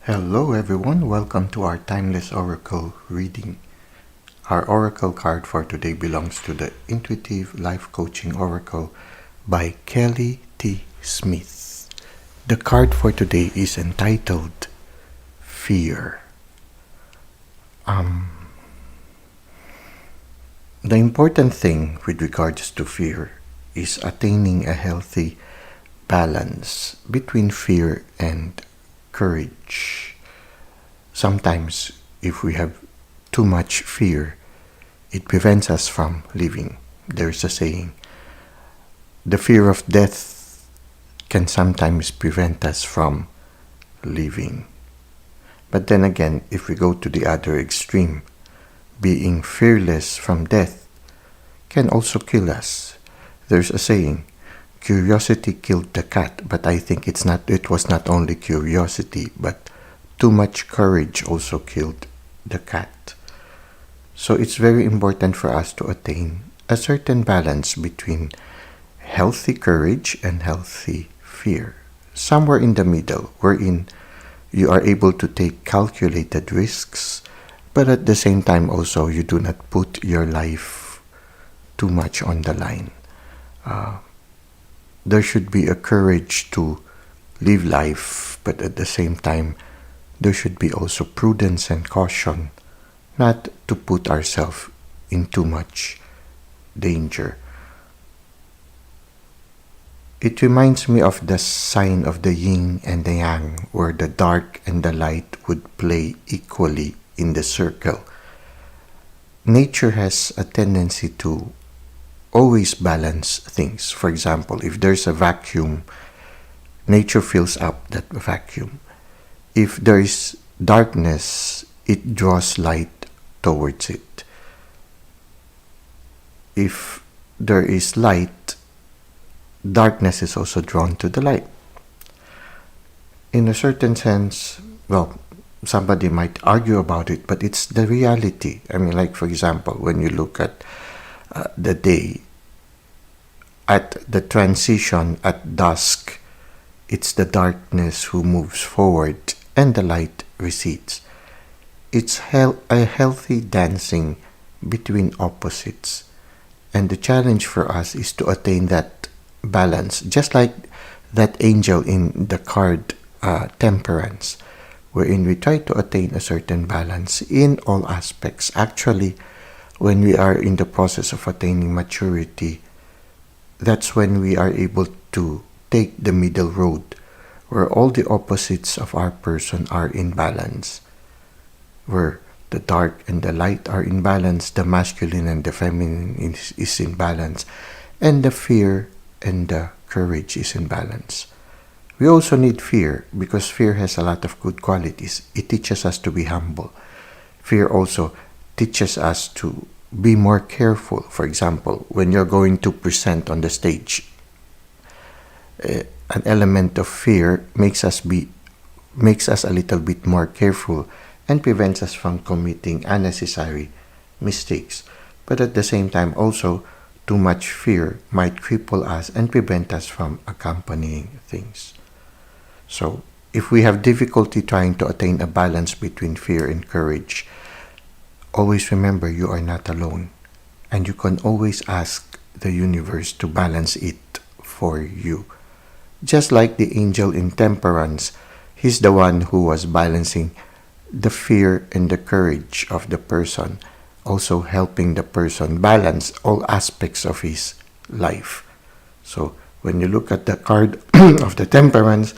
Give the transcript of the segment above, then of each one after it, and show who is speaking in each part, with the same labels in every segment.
Speaker 1: Hello, everyone. Welcome to our Timeless Oracle reading. Our Oracle card for today belongs to the Intuitive Life Coaching Oracle by Kelly T. Smith. The card for today is entitled Fear. The important thing with regards to fear is attaining a healthy balance between fear and courage. Sometimes, if we have too much fear, it prevents us from living. There's a saying, the fear of death can sometimes prevent us from living. But then again, if we go to the other extreme, being fearless from death can also kill us. There's a saying, curiosity killed the cat, but I think it was not only curiosity, but too much courage also killed the cat. So it's very important for us to attain a certain balance between healthy courage and healthy fear. Somewhere in the middle, wherein you are able to take calculated risks, but at the same time also you do not put your life too much on the line. There should be a courage to live life, but at the same time, there should be also prudence and caution, not to put ourselves in too much danger. It reminds me of the sign of the yin and the yang, where the dark and the light would play equally in the circle. Nature has a tendency to always balance things. For example, if there's a vacuum, nature fills up that vacuum. If there is darkness, it draws light towards it. If there is light, darkness is also drawn to the light. In a certain sense, somebody might argue about it, but it's the reality. Like for example, when you look at the day, at the transition at dusk, it's the darkness who moves forward and the light recedes. It's a healthy dancing between opposites. And the challenge for us is to attain that balance, just like that angel in the card Temperance, wherein we try to attain a certain balance in all aspects. Actually, when we are in the process of attaining maturity, that's when we are able to take the middle road, where all the opposites of our person are in balance, where the dark and the light are in balance, the masculine and the feminine is in balance, and the fear and the courage is in balance. We also need fear, because fear has a lot of good qualities. It teaches us to be humble. Fear also teaches us to be more careful. For example, when you're going to present on the stage, an element of fear makes us a little bit more careful and prevents us from committing unnecessary mistakes. But at the same time also, too much fear might cripple us and prevent us from accompanying things. So, if we have difficulty trying to attain a balance between fear and courage, always remember you are not alone, and you can always ask the universe to balance it for you. Just like the angel in Temperance, he's the one who was balancing the fear and the courage of the person, also helping the person balance all aspects of his life. So when you look at the card of the Temperance,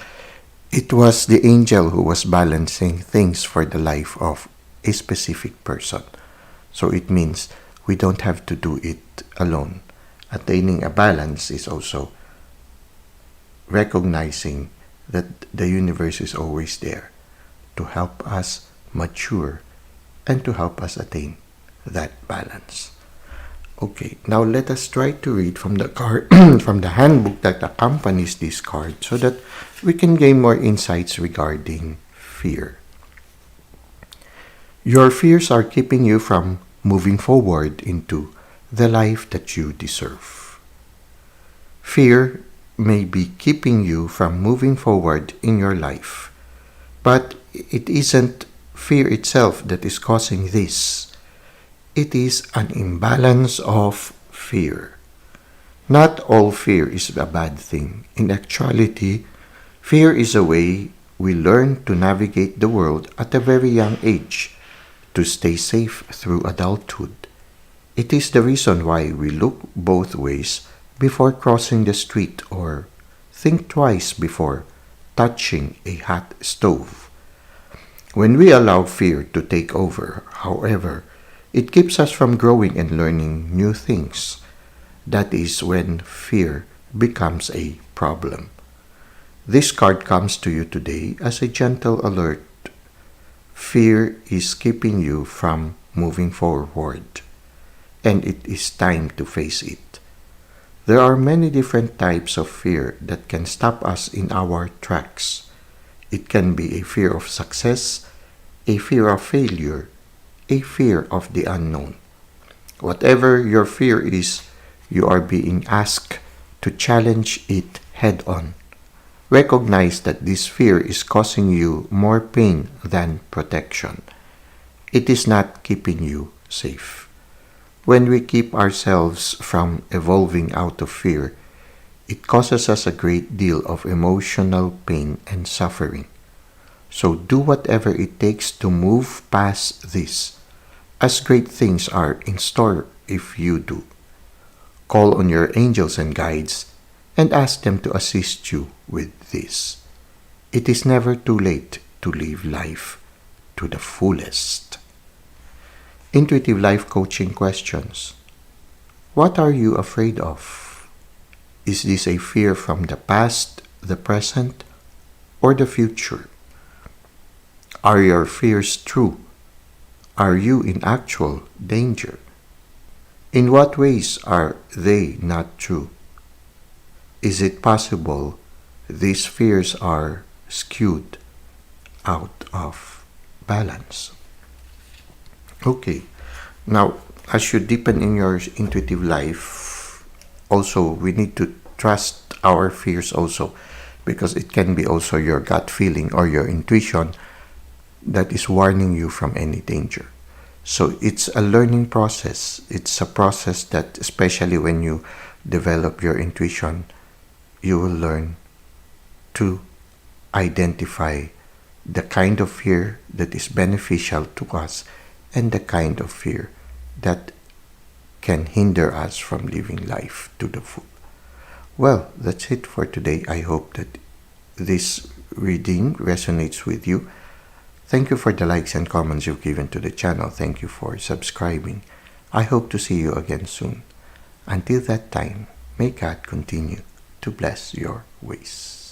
Speaker 1: it was the angel who was balancing things for the life of a specific person. So it means we don't have to do it alone. Attaining a balance is also recognizing that the universe is always there to help us mature and to help us attain that balance. Okay, now let us try to read from the card from the handbook that accompanies this card, so that we can gain more insights regarding fear. Your fears are keeping you from moving forward into the life that you deserve. Fear may be keeping you from moving forward in your life. But it isn't fear itself that is causing this. It is an imbalance of fear. Not all fear is a bad thing. In actuality, fear is a way we learn to navigate the world at a very young age to stay safe through adulthood. It is the reason why we look both ways before crossing the street or think twice before touching a hot stove. When we allow fear to take over, however, it keeps us from growing and learning new things. That is when fear becomes a problem. This card comes to you today as a gentle alert. Fear is keeping you from moving forward, and it is time to face it. There are many different types of fear that can stop us in our tracks. It can be a fear of success, a fear of failure, a fear of the unknown. Whatever your fear is, you are being asked to challenge it head on. Recognize that this fear is causing you more pain than protection. It is not keeping you safe. When we keep ourselves from evolving out of fear, it causes us a great deal of emotional pain and suffering. So do whatever it takes to move past this, as great things are in store if you do. Call on your angels and guides and ask them to assist you with this. It is never too late to live life to the fullest. Intuitive life coaching questions. What are you afraid of? Is this a fear from the past, the present, or the future? Are your fears true? Are you in actual danger? In what ways are they not true? Is it possible these fears are skewed out of balance? Okay, now as you deepen in your intuitive life, also we need to trust our fears also, because it can be also your gut feeling or your intuition that is warning you from any danger. So it's a learning process. It's a process that, especially when you develop your intuition, you will learn to identify the kind of fear that is beneficial to us and the kind of fear that can hinder us from living life to the full. Well, that's it for today. I hope that this reading resonates with you. Thank you for the likes and comments you've given to the channel. Thank you for subscribing. I hope to see you again soon. Until that time, may God continue to bless your ways.